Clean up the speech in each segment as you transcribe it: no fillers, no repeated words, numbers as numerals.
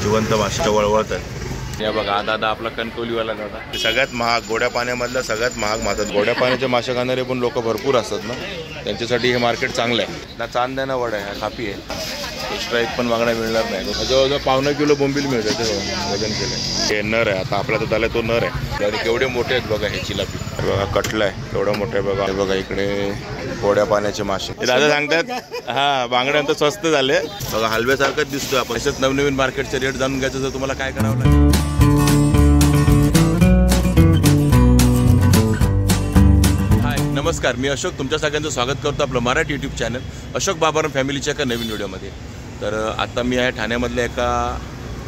जिवंत मासे वळवळतात। या बघा दादा आपला कणकवलीवाला दादा, सगळ्यात महाग गोड्या पाण्यामधला सगळ्यात महाग मासा। गोड्या पाण्याचे मासे खाणारे पण लोक भरपूर असतात ना, त्यांच्यासाठी हे मार्केट चांगलं आहे ना। चांदण्याना वडा आहे, खापी आहे, एक्स्ट्रा एक पण वागणा मिळणार नाही। जवळजवळ 1.25 किलो बोंबील मिळतं ते वजन केलं। हे नर आहे, आता आपला तो झाला तो नर आहे। आणि केवढे मोठे आहेत बघा हे चिलापी, बघा कटला आहे केवढं मोठं आहे बघा। बघा इकडे गोड्या पाण्याचे मासे दादा सांगतात हा बांगड्यांत स्वस्त झाले बघा, हलव्यासारखंच दिसतोय। आपण असेच नवनवीन मार्केटचे रेट जाणून घ्यायचं तर तुम्हाला काय करावं लागेल। नमस्कार, मी अशोक, तुमच्या सगळ्यांचं स्वागत करतो आपलं मराठी यूट्यूब चॅनल अशोक बाबाराम फॅमिलीच्या एका नवीन व्हिडिओमध्ये। तर आता मी आहे ठाण्यामधल्या एका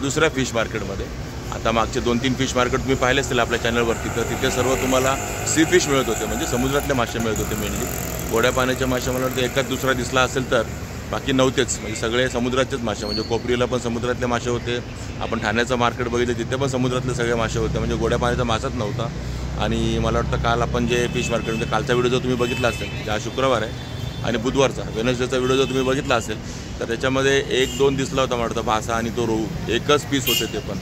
दुसऱ्या फिश मार्केटमध्ये। आता मागचे 2-3 फिश मार्केट तुम्ही पाहिले असतील आपल्या चॅनलवरती, तर तिथे सर्व तुम्हाला सी फिश मिळत होते, म्हणजे समुद्रातले मासे मिळत होते मेनली। गोड्या पाण्याचे मासे मला वाटतं एकाच दुसरा दिसला असेल तर, बाकी नव्हतेच, म्हणजे सगळे समुद्राचेच मासे। म्हणजे कोपरीला पण समुद्रातले मासे होते, आपण ठाण्याचं मार्केट बघितलं तिथे पण समुद्रातले सगळे मासे होते, म्हणजे गोड्या पाण्याचा मासाच नव्हता। आणि मला वाटतं काल आपण जे फिश मार्केट म्हणजे कालचा व्हिडिओ जर तुम्ही बघितला असेल, ज्या शुक्रवार आहे, आणि बुधवारचा वेनसडेचा व्हिडिओ जर तुम्ही बघितला असेल तर त्याच्यामध्ये 1-2 दिसला होता मला वाटतं भासा आणि तो रोहू, एकच पीस होते ते पण।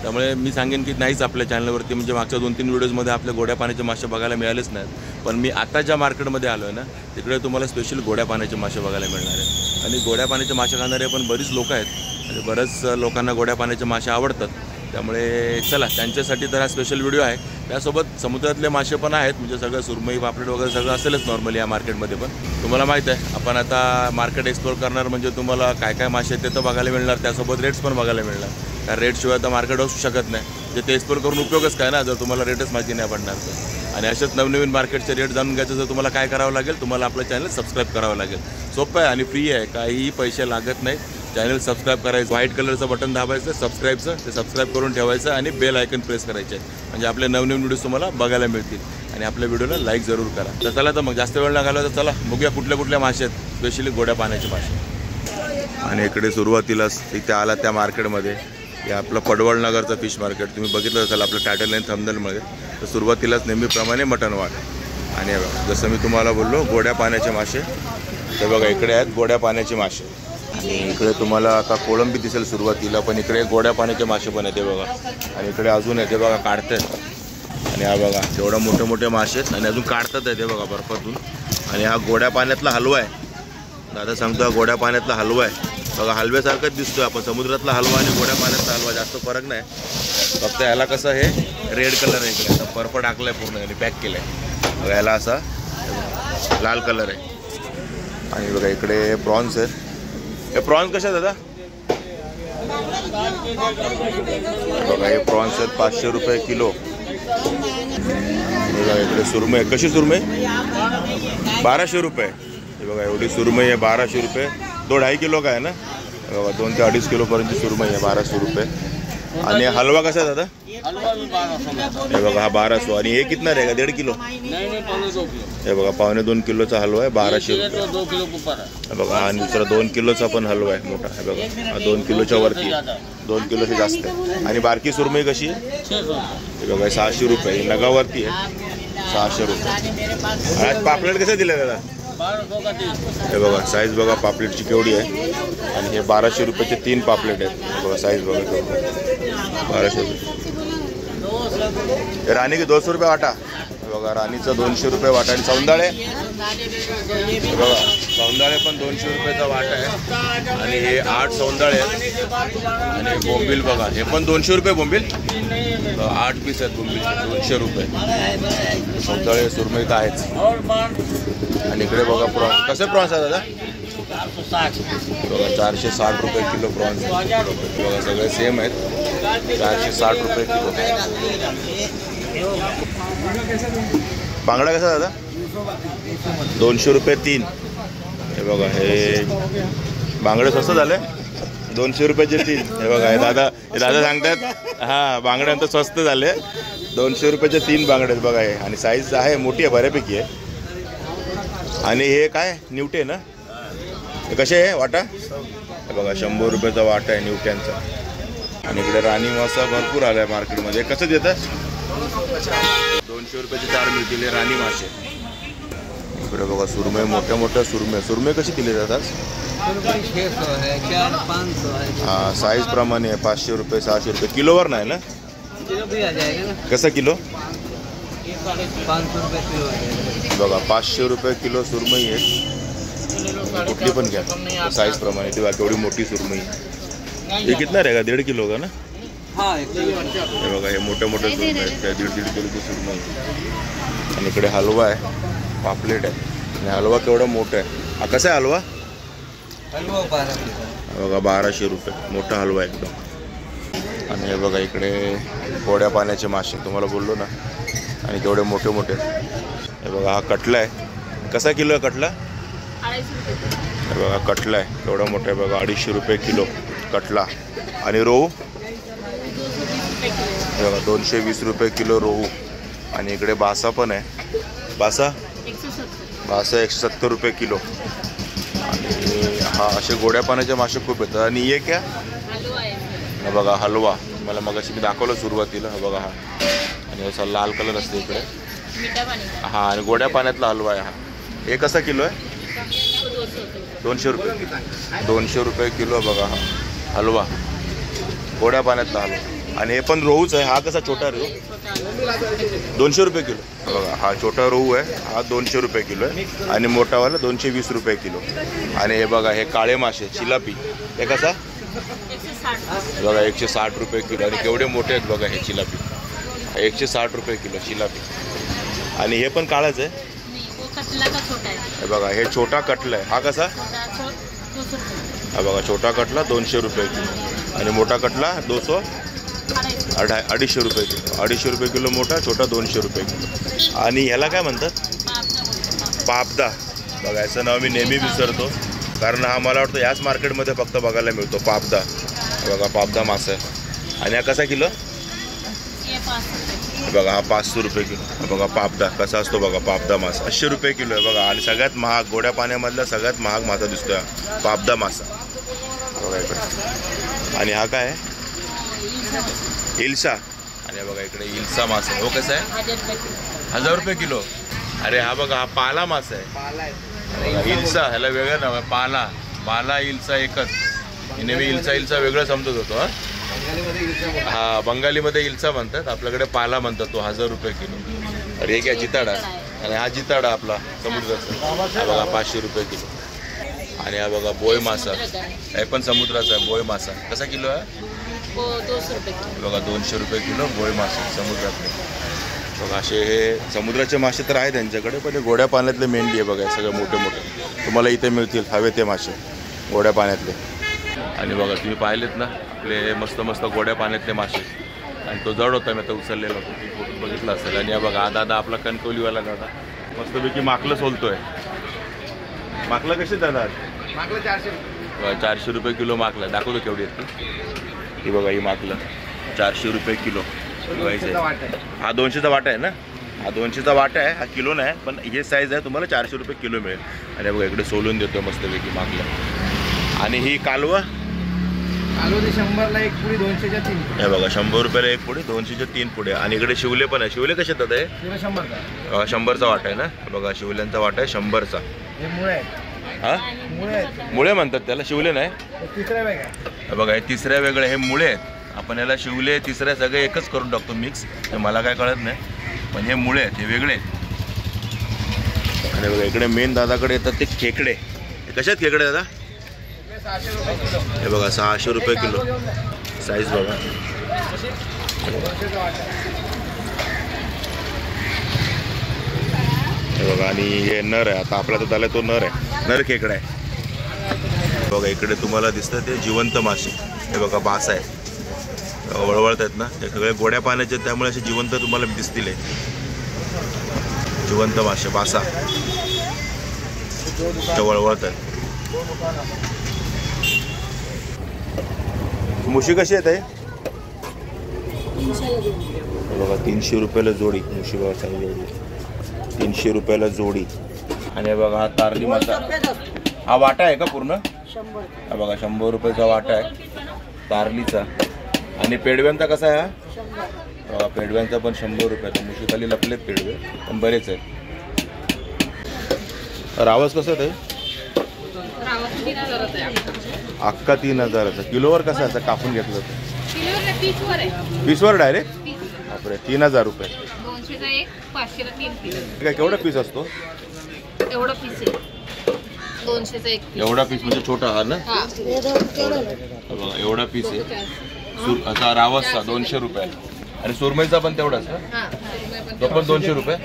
त्यामुळे मी सांगेन की नाहीच आपल्या चॅनलवरती म्हणजे मागच्या 2-3 व्हिडिओजमध्ये आपल्या गोड्या पाण्याचे मासे बघायला मिळालेच नाहीत। पण मी आता ज्या मार्केटमध्ये आलो आहे ना, तिकडे तुम्हाला स्पेशल गोड्या पाण्याचे मासे बघायला मिळणार आहेत। आणि गोड्या पाण्याचे मासे खाणारे पण बरीच लोक आहेत, म्हणजे बऱ्याच लोकांना गोड्या पाण्याचे मासे आवडतात। त्यामुळे चला त्यांच्यासाठी तर हा स्पेशल व्हिडिओ आहे। त्यासोबत समुद्रातले मासे पण आहेत, म्हणजे सगळं सुरमई पापलेट वगैरे सगळं असेलच नॉर्मली या मार्केटमध्ये। पण तुम्हाला माहीत आहे आपण आता मार्केट एक्सप्लोर करणार, म्हणजे तुम्हाला काय काय मासे आहेत ते तर बघायला मिळणार, त्यासोबत रेट्स पण बघायला मिळणार। कारण रेटशिवाय तर मार्केट असू शकत नाही, म्हणजे ते एक्सप्लोर करून उपयोगच काय ना जर तुम्हाला रेटच माहिती नाही पडणार तर। आणि असेच नवनवीन मार्केटचे रेट जाणून घ्यायचं तर तुम्हाला काय करावं लागेल, तुम्हाला आपलं चॅनल सबस्क्राईब करावं लागेल। सोपं आहे आणि फ्री आहे, काहीही पैसे लागत नाही। चॅनल सबस्क्राईब करायचं, व्हाईट कलरचं बटन दाबायचं सबस्क्राईबचं, ते सबस्क्राईब करून ठेवायचं आणि बेल आयकन प्रेस करायचे, म्हणजे आपले नवनवीन व्हिडिओज तुम्हाला बघायला मिळतील। आणि आपल्या व्हिडिओला लाईक जरूर करा। तर चला तर मग जास्त वेळ न घालवता चला बघूया कुठल्या मासे आहेत, स्पेशली गोड्या पाण्याचे मासे। आणि इकडे सुरुवातीलाच इथे आला त्या मार्केटमध्ये, हे आपलं पडवळनगरचं फिश मार्केट तुम्ही बघितलं असाल आपलं टायटल आणि थंबनेलमध्ये। तर सुरुवातीलाच नेहमीप्रमाणे मटण वाट, आणि जसं मी तुम्हाला बोललो गोड्या पाण्याचे मासे, ते बघा इकडे आहेत गोड्या पाण्याचे मासे। आणि इकडे तुम्हाला आता कोळंबी दिसेल सुरुवातीला, पण इकडे गोड्या पाण्याचे मासे पण आहेत ते बघा। आणि इकडे अजून आहे ते बघा काढतात, आणि हा बघा तेवढं मोठे मोठे मासे आहेत आणि अजून काढतात आहे ते बघा बर्फातून। आणि हा गोड्या पाण्यातला हलवा आहे, दादा सांगतो हा गोड्या पाण्यातला हलवा आहे बघा, हलव्यासारखंच दिसतोय। आपण समुद्रातला हलवा आणि गोड्या पाण्यातला हलवा जास्त फरक नाही, फक्त याला कसं हे रेड कलर आहे, इकडे आता बर्फ टाकला आहे पूर्ण आणि पॅक केलं आहे बघा, याला असा लाल कलर आहे। आणि बघा इकडे प्रॉन्स आहेत, हे प्रॉन्स कशा दादा बघा, हे प्रॉन्स आहेत 500 रुपये किलो। बघा इकडे सुरमई, कशी सुरमई 1200 रुपये, हे बघा एवढी सुरमई आहे 1200 रुपये। 2-2.5 किलो का आहे ना बघा, 2 ते 2.5 किलोपर्यंतची सुरमई आहे 1200 रुपये। आणि हलवा कसा दादा, हे बघा हा 1200, आणि हे कितना रहेगा 1.5 किलो, हे बघा 1.25-2 किलोचा हलवा आहे 1200 रुपये बघा। आणि दुसरा 2 किलोचा पण हलवा आहे मोठा, हे बघा हा 2 किलोच्या वरती, 2 किलोचे जास्त आहे। आणि बारकी सुरमई कशी आहे, हे बघा 600 रुपये नगावरती आहे, 600 रुपये। आज पापलेट कसे दिले दादा, हे बघा साईज बघा पापलेटची केवढी आहे। आणि हे 1200 रुपयाचे 3 पापलेट आहेत बघा, साईज बघा 1200 रुपये। राणी की 200 रुपये वाटा, बघा राणीचं 200 रुपये वाटा। आणि सौंदाळे बघा, सौंदाळे पण 200 रुपयाचा वाटा आहे। आणि हे 8 सौंदाळे आहेत। आणि बोंबील बघा, हे पण 200 रुपये बोंबील, 8 पीस आहेत बोंबीलचे 200 रुपये। सौंदाळे सुरमई तर आहेच। आणि इकडे बघा प्रॉन्स, कसे प्रॉन्स आहे दादा बघा 460 रुपये किलो प्रॉन्स बघा, सगळे सेम आहेत 460 रुपये किलो। बांगडा कसा दादा 200 रुपये 3, हे बघा हे बांगडे स्वस्त झाले 200 रुपयाचे 3, हे बघा हे दादा सांगतात हा बांगड्यांतर स्वस्त झाले 200 रुपयाचे 3 बांगडे बघा हे। आणि साईज आहे मोठी आहे बऱ्यापैकी आहे। आणि हे काय निवटे ना, हे कसे आहे वाटा, हे बघा 100 रुपयाचा वाटा आहे निवट्यांचा। आणि इकडे राणी मासा भरपूर आला आहे मार्केटमध्ये, कसं देतात 200 रुपयाचे 4 मिळतील राणी मासे। इकडे बघा सुरमई, मोठ्या मोठ्या सुरमई. सुरमई कशी दिली जातात? हां, साईज प्रमाणे आहे. 500 रुपये, 600 रुपये. किलोवर नाही ना? कसं किलो? 500 रुपये किलो बघा 500 रुपये किलो सुरमई आहे. कुठली पण घ्या साईज प्रमाणे. ती केवढी मोठी सुरमई. हे कितना रहेगा? 1.5 किलो का ना? हां, हे बघा हे मोठे मोठे सुरमई आहेत. त्या 1.5 किलोची सुरमई. आणि इकडे हलवा आहे, पापलेट आहे. आणि हलवा केवढा मोठा आहे. हा कसा आहे हलवा? हलवा 1200. बघा 1200 रुपये. मोठा हलवा एकदम. आणि हे बघा इकडे गोड्या पाण्याचे मासे तुम्हाला बोललो ना. आणि केवढे मोठे मोठे. हे बघा हा कटला आहे. कसा किलो आहे कटला? 250 रुपये. हे बघा कटला आहे केवढा मोठा आहे बघा. 250 रुपये किलो कटला. आणि रोहू हे बघा 220 रुपये किलो रोहू. आणि इकडे बासा पण आहे. बासा 170 रुपये किलो. आणि हा असे गोड्या पाण्याचे मासे खूप येतात. आणि हे क्या? हा बघा हलवा. मला मगाशी मी दाखवलं सुरुवातीला. हा बघा हा. आणि असा लाल कलर असतो इकडे. हा आणि गोड्या पाण्यातला हलवा आहे हा. हे कसा किलो आहे? 200 रुपये. 200 रुपये किलो बघा हा हलवा. गोड्या पाण्यातला हलवा. आणि हे पण रोहूच आहे. हा कसा छोटा रोहू? 200 रुपये किलो. बघा हा छोटा रोहू आहे. हा 200 रुपये किलो आहे. आणि मोठावाला 220 रुपये किलो. आणि हे बघा हे काळे मासे चिलापी. हे कसा? बघा 160 रुपये किलो. आणि केवढे मोठे आहेत बघा हे चिलापी. 160 रुपये किलो चिलापी. आणि हे पण काळाच आहे. हे बघा हे छोटा कटला आहे. हा कसा? हा बघा छोटा कटला 200 रुपये किलो. आणि मोठा कटला 250 रुपये किलो. 250 रुपये किलो मोठा, छोटा 200 रुपये किलो. आणि ह्याला काय म्हणतात? पापदा. बघा याचं नाव मी नेहमी विसरतो. कारण हा मला वाटतं याच मार्केटमध्ये फक्त बघायला मिळतो पापदा. बघा पापदा मासा आहे. आणि हा कसा किलो? बघा हा 500 रुपये किलो. बघा पापदा कसा असतो बघा. पापदा मासा 500 रुपये किलो आहे बघा. आणि सगळ्यात महाग गोड्या पाण्यामधला सगळ्यात महाग मासा दिसतोय पापदा मासा. बघा इकडे. आणि हा काय आहे? इल्सा. आणि बघा इकडे इल्सा मासा. हो कसा आहे? 1000 रुपये किलो. अरे हा बघा हा पाला मासा आहे. इल्सा ह्याला वेगळं नाव आहे. पाला. पाला इल्सा एकच. नेहमी इल्सा वेगळं समजत होतो. हा बंगालीमध्ये इल्सा म्हणतात, आपल्याकडे पाला म्हणतात. तो 1000 रुपये किलो. अरे हे क्या? जिताडा. आणि हा जिताडा आपला समुद्राचा. हा बघा 500 रुपये किलो. आणि हा बघा बोय मासा. हे पण समुद्राचा आहे बोय मासा. कसा किलो आहे? 200 रुपये. बघा 200 रुपये किलो बोय मासे समुद्रातले. बघा असे हे समुद्राचे मासे तर आहेत त्यांच्याकडे. पण हे गोड्या पाण्यातले मेंढी आहे बघा. सगळे मोठे मोठे तुम्हाला इथे मिळतील हवे ते मासे गोड्या पाण्यातले. आणि बघा तुम्ही पाहिलेत ना आपले मस्त मस्त गोड्या पाण्यातले मासे. आणि तो जड होता मी आता उचललेला होतो. ती फोटो बघितला असेल. आणि हा बघा हा दादा आपला कणकवलीवाला दादा मस्तपैकी माकलं सोलतोय. माकलं कशी दादा? 400 रुपये किलो माकलं. दाखवतो केवढी आहेत ती. बघा ही माकलं 400 रुपये किलो. हा 200चा वाटा आहे ना? हा 200चा वाटा आहे. हा किलो नाही पण हे साईज आहे. तुम्हाला 400 रुपये किलो मिळेल. आणि बघा इकडे सोलून देतो मस्तपैकी माकलं. आणि ही कालवा 100ला 1 पुडी, 200च्या 3 पुडी. हे बघा 100 रुपयाला 1 पुडी, 200च्या 3 पुढे. आणि इकडे शिवले पण आहे. शिवले कसे येतात? हे 100चा वाटा आहे ना? बघा शिवल्यांचा वाटा आहे 100चा. हा मुळे म्हणतात त्याला. शिवले नाही. बघा हे तिसऱ्या वेगळे. हे मुळे आहेत. आपण याला शिवले तिसऱ्या सगळे एकच करून टाकतो मिक्स. हे मला काय कळत नाही. पण हे मुळे आहेत. हे वेगळे. आणि बघा इकडे मेन दादाकडे येतात ते खेकडे. हे कशात खेकडे दादा? हे बघा 600 रुपये किलो. साईज बघा. हे बघा. आणि हे नर आहे. आता आपला तर झाला तो नर आहे. नर खेकडा आहे. बघा इकडे तुम्हाला दिसतं ते जिवंत मासे. हे बघा बास आहे. वळवळत आहेत ना. हे सगळे गोड्या पाण्याचे त्यामुळे असे जिवंत तुम्हाला दिसतील. जिवंत मासे बासा वळवळत आहेत. मुशी कशी आहेत? बघा 300 रुपयाला जोडी. मुशी बघा चांगली एवढी 300 रुपयाला जोडी. आणि बघा हा तारली मासा. हा वाटा आहे का पूर्ण? हा बघा 100 रुपयाचा वाटा आहे तारलीचा. आणि पेडव्यांचा कसा आहे हा? पेडव्यांचा पण 100 रुपयाचा. मुशी खाली लपलेत पेडवे पण बरेच आहेत. रावस कसं आहे रावस 3000 आहे. अख्खा 3000चा. किलोवर कसं आहे कापून घेतलं होतं? किलोवर पीसवर आहे. पीसवर डायरेक्ट? पीस बापरे, 3000 रुपये. 200चा एक, 500ला 3 पीस. काय केवढा पीस असतो? एवढा पीस आहे. 200चा एक पीस. एवढा पीस म्हणजे छोटा हा ना? हा. बघा एवढा पीस आहे. आता रावसचा 200 रुपये आणि सुरमईचा पण तेवढाच ना? हा. तो पण 200 रुपये.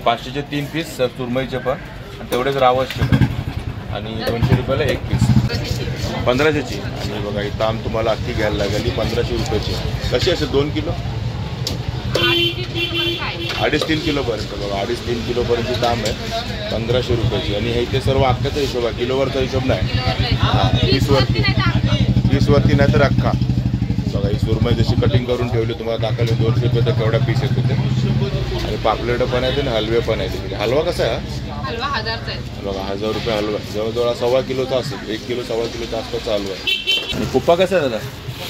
500चे 3 पीस सुरमईचे पण आणि तेवढेच रावसचे पण. आणि 200 रुपयाला एक पीस. 1500ची. आणि बघा ही ताम तुम्हाला अख्खी घ्यायला लागेल 1500 रुपयाची. कशी असेल 2 किलो? 2.5-3 किलोपर्यंत. बघा 2.5-3 किलोपर्यंतची ताम आहे 1500 रुपयाची. आणि हे ते सर्व अख्ख्याचा हिशोब आहे, किलोवरचा हिशोब नाही. हां, पीसवरती नाही तर अख्खा. बघा ही सुरमई जशी कटिंग करून ठेवली तुम्हाला दाखवली 200 रुपये तर केवढा पीस येतो ते. आणि पापलेट पण आहेत आणि हलवे पण आहेत. हलवा कसा आहे? हलवा 1000चा आहे. बघा 1000 रुपये हलवा. जवळजवळ 1.25 किलोचा असेल. 1 किलो 1.25 किलोचा आसपासचा हलवा आहे. आणि कुप्पा कसा आहे दादा?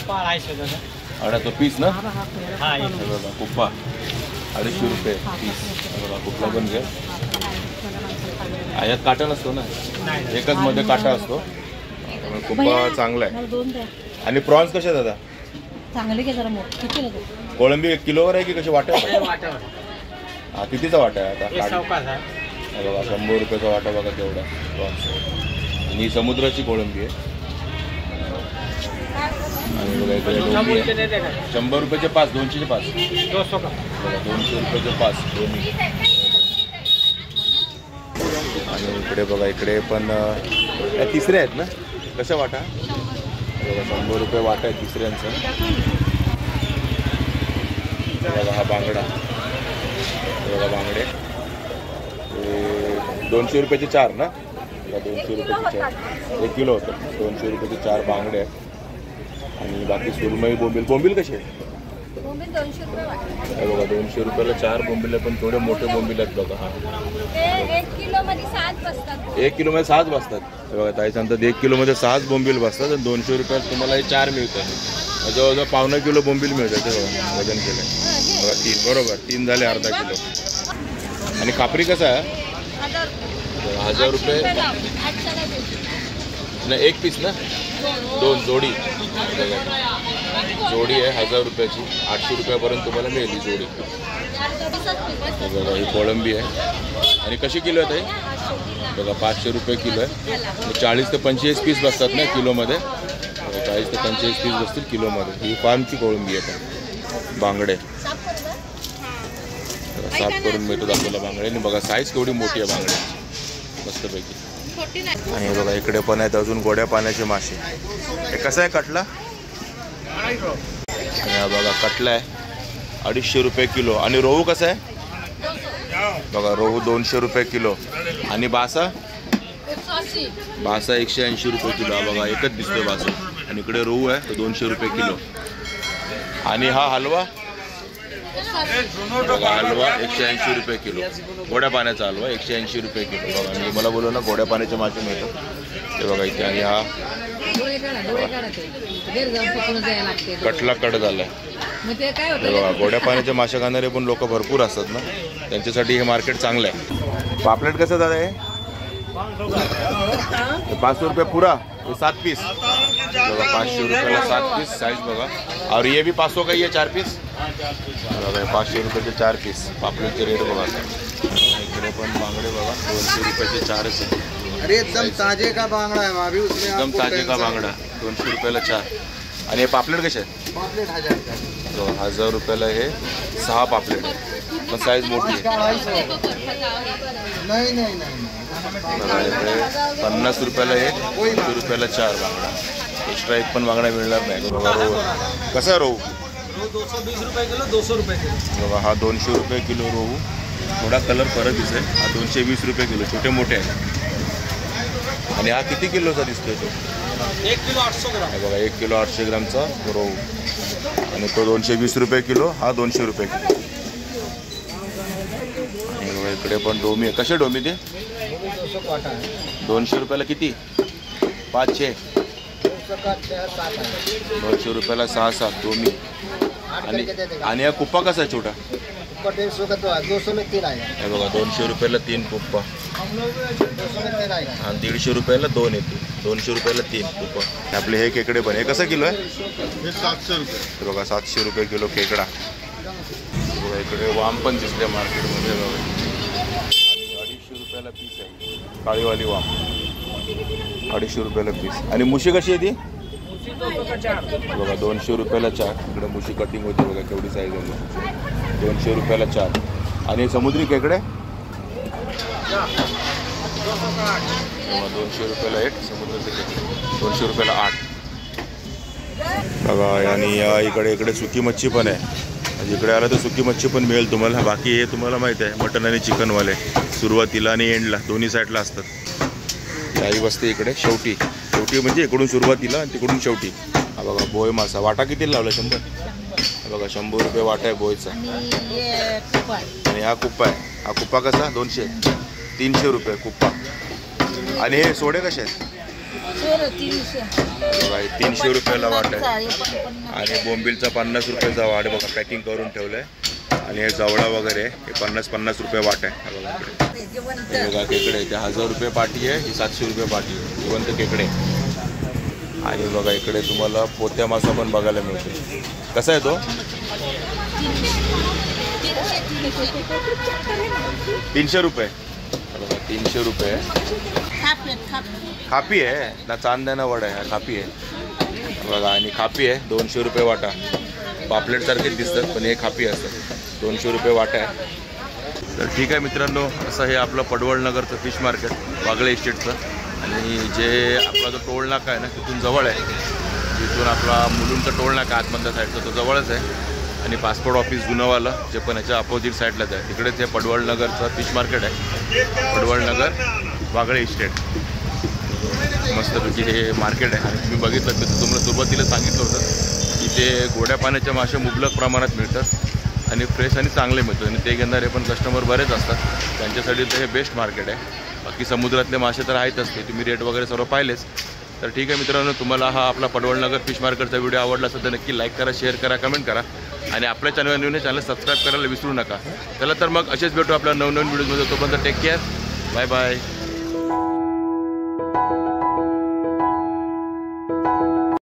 250 आणि तो पीस ना? बघा कुप्पा 250 रुपये पीस. बघा कुठला पण घ्या. यात काटा नसतो ना, एकच मध्ये काटा असतो. कुप्पा चांगला आहे. आणि प्रॉन्स कसे दादा? चांगले की जरा मोठे. कोळंबी 1 किलोवर आहे की कशी वाटा? हा कितीचा वाटा आहे आता? बघा 100 रुपयाचा वाटा. बघा तेवढा प्रॉन्स. आणि ही समुद्राची कोळंबी आहे. आणि बघा इकडे डोंबी आहे. 100 रुपयाचे 5, 200चे 5. बघा 200 रुपयाचे 5 दोन्ही. आणि इकडे बघा इकडे पण या तिसऱ्या आहेत ना? कशा वाटा? बघा 100 रुपये वाटा आहे तिसऱ्यांचा. बघा हा बांगडा. बघा बांगडे 200 रुपयाचे 4 ना? 200 रुपयाचे 4 1 किलो होतं. 200 रुपयाचे 4 बांगडे आहेत. आणि बाकी सुरमई बोंबील. बोंबील कसे आहे? बोंबील 200 रुपये वाटतं. हे बघा 200 रुपयाला 4 बोंबील आहे पण थोडे मोठे बोंबील आहेत बघा. हा 1 किलोमध्ये 7 बसतात. 1 किलोमध्ये 6 बसतात. हे बघा ताई सांगतात 1 किलोमध्ये 6 बोंबील बसतात आणि 200 रुपयात तुम्हाला हे 4 मिळतात. जवळजवळ 1.25 किलो बोंबील मिळतात. ते बघा वजन केलं बघा 3. बरोबर 3 झाले अर्धा किलो. आणि खापरी कसा आहे? 1000 रुपये नाही, एक पीस ना? 2 जोडी. जोडी आहे 1000 रुपयाची. 800 रुपयापर्यंत तुम्हाला मिळेल जोडी. बघा ही कोळंबी आहे. आणि कशी किलो आहे ताई? बघा 500 रुपये किलो आहे. 40 ते 25 पीस बसतात ना किलोमध्ये? 40 ते 25 पीस बसतील किलोमध्ये. ही फार्मची कोळंबी आहे पण. बांगडे साफ करून मिळतो दाखवला बांगडे. आणि बघा साईज केवढी मोठी आहे बांगड्याची मस्तपैकी. आणि हे बघा इकडे पण आहेत अजून गोड्या पाण्याचे मासे. हे कसं आहे कटला? आणि हा बघा कटला आहे 250 रुपये किलो. आणि रोहू कसं आहे? बघा रोहू 200 रुपये किलो. आणि बासा? बासा 180 रुपये किलो. बघा एकच दिसतोय बासा. आणि इकडे रोहू आहे तो 200 रुपये किलो. आणि हा हलवा? बघा हलवा 180 रुपये किलो. गोड्या पाण्याचा हलवा 180 रुपये किलो. बघा मी तुम्हाला बोललो ना गोड्या पाण्याचे मासे मिळतात ते बघा इथे. आणि हा कटला कट झालाय. बघा गोड्या पाण्याचे मासे खाणारे पण लोक भरपूर असतात ना, त्यांच्यासाठी हे मार्केट चांगलं आहे. पापलेट कसं दादा आहे? 500 रुपये पुरा. 7 पीस. बघा 500 रुपयाला 7 पीस. साइज बघा. और ये भी 500 का ही है 4 पीस. बघा 500 रुपयाचे 4 पीस. पापलेटचे रेट बघा. इकडे पण बांगडे बघा 200 रुपयाचे 4च आहे. अरे एकदम ताजे का बांगड़ा है अभी उसमें. एकदम ताजे का बांगडा 200 रुपयाला 4. आणि हे पापलेट कसे आहेत? पापलेट 1000 का. 1000 रुपयाला हे 6 पापलेट आहे पण साईज मोठी आहे. नहीं नहीं नहीं. बघा इकडे 50 रुपयाला हे 200 रुपयाला 4 बांगडा. एक्स्ट्रा एक पण बांगडा मिळणार नाही. बघा रोहू कसा आहे? रोहू 220 रुपये किलो. 200 रुपये किलो. बघा हा 200 रुपये किलो रोहू. थोडा कलर फरक दिसेल. हा 220 रुपये किलो. छोटे मोठे आहे. आणि हा किती किलोचा दिसतोय तो? 1 किलो 800 ग्राम. बघा 1 किलो 800 ग्रामचा रोहू. आणि तो 220 रुपये किलो. हा 200 रुपये किलो. इकडे पण डोमी आहे. कसे डोमी ते? 200 रुपयाला किती? 5-6. 200 रुपयाला 6-7 डोमी. आणि हा कुप्पा कसा आहे छोटा? 150 का. तो 200 में 3 आएगा. हे बघा 200 रुपयाला 3 कुप्पा. हा 150 रुपयाला 2 येते, 200 रुपयाला 3 कुपन. आपले हे खेकडे पण हे कसं किलो आहे? हे 700 रुपये. हे बघा 700 रुपये किलो खेकडा. बघा इकडे वाम पण दिसते मार्केटमध्ये बघा. आणि 250 रुपयाला पीस आहे काळीवाली वाम, 250 रुपयाला पीस. आणि मुशी कशी आहे ती? बघा 200 रुपयाला 4. इकडे मुशी कटिंग होती बघा केवढी साईज आहे, 200 रुपयाला 4. आणि समुद्री खेकडे 200 रुपयाला 1, समुद्राचे खेकडे 200 रुपयाला 8. बघा आणि इकडे सुकी मच्छी पण आहे. इकडे आलं तर सुकी मच्छी पण मिळेल तुम्हाला. बाकी हे तुम्हाला माहीत आहे मटन आणि चिकनवाले सुरुवातीला आणि एंडला दोन्ही साईडला असतात. काही बसते इकडे शेवटी म्हणजे इकडून सुरुवातीला आणि तिकडून शेवटी. हा बघा बोय मासा वाटा कितीला लावला? 100. बघा 100 रुपये वाटा आहे बोयचा. आणि हा कुप्पा आहे. हा कुप्पा कसा? 200, 300 रुपये कुप्पा. आणि हे सोडे कसे आहेत? बघा 300 रुपयाला वाट आहे. आणि बोंबिलचा 50 रुपयाचा वाट बघा पॅकिंग करून ठेवलं आहे. आणि हे जवळा वगैरे हे 50 रुपये वाट आहे. बघा इकडे हे बघा खेकडे ते 1000 रुपये पाटी आहे, ही 700 रुपये पाटी आहे, जिवंत खेकडे. आणि बघा इकडे तुम्हाला पोत्या मासा पण बघायला मिळतो. कसा आहे तो? 300 रुपये. बघा 300 रुपये. खापी आहे ना, चांदण्याना वड आहे, खापी आहे बघा. आणि खापी आहे 200 रुपये वाटा. पापलेटसारखेच दिसतात पण हे खापी असतात. 200 रुपये वाटा आहे. तर ठीक आहे मित्रांनो, असं हे आपलं पडवळनगरचं फिश मार्केट वागळे इस्टेटचं. आणि जे आपला जो टोल नाका आहे ना तिथून जवळ आहे. तिथून आपला मुलुंडचा टोल नाका आतमधल्या साईडचा तो जवळच आहे. आणि पासपोर्ट ऑफिस जुनंवालं जे पण याच्या अपोजिट साईडलाच आहे, तिकडेच हे पडवळनगरचं फिश मार्केट आहे. पडवळनगर वागळे इस्टेट मस्तपैकी हे मार्केट आहे. आणि तुम्ही बघितलं तर तुम्हाला सुरुवातीला सांगितलं होतं की ते गोड्या पाण्याचे मासे मुबलक प्रमाणात मिळतात आणि फ्रेश आणि चांगले मिळतात. आणि ते घेणारे पण कस्टमर बरेच असतात, त्यांच्यासाठी तर हे बेस्ट मार्केट आहे. बाकी समुद्रातले मासे तर आहेतच, ते तुम्ही रेट वगैरे सर्व पाहिलेच. तर ठीक आहे मित्रांनो, तुम्हाला हा आपला पडवळनगर फिश मार्केटचा व्हिडिओ आवडला असेल तर नक्की लाईक करा, शेअर करा, कमेंट करा. आणि आपल्या चॅनल सबस्क्राईब करायला विसरू नका. चला तर मग असेच भेटू आपल्या नवनवीन व्हिडिओमध्ये. तोपर्यंत टेक केअर, बाय बाय.